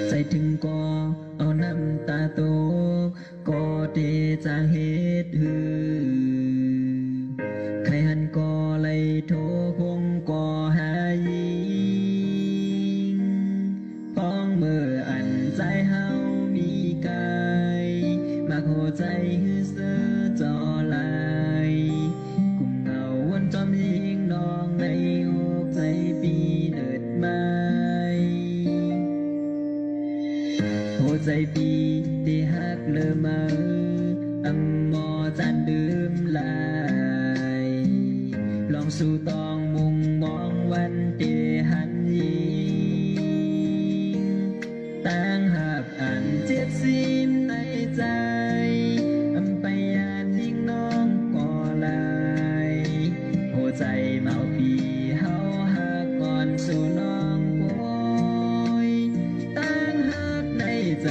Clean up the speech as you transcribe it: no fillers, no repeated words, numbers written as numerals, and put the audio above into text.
ใจถึงก็เอาน้ำตาตกก็เดจางเหตุหือใครหันก็ไล่โทคงก็หายิงพ้องเมื่ออันใจเฮามีกายมากหัวใจหือเสือจอลายกุมเงาวันจอมยิงน้องในอกใจปีเนิดไม้หัวใจปีที่หักเลอมาอำมอจานดื่มลายลองสู่ตองมุงมองวันที่หันยิงตั้งหักอันเจ็บซิมในใจอำไปยานยิงน้องก่อลายหัวใจเมาปีเฮาหักก่อนสู่น้องโอยตั้งหักในใจ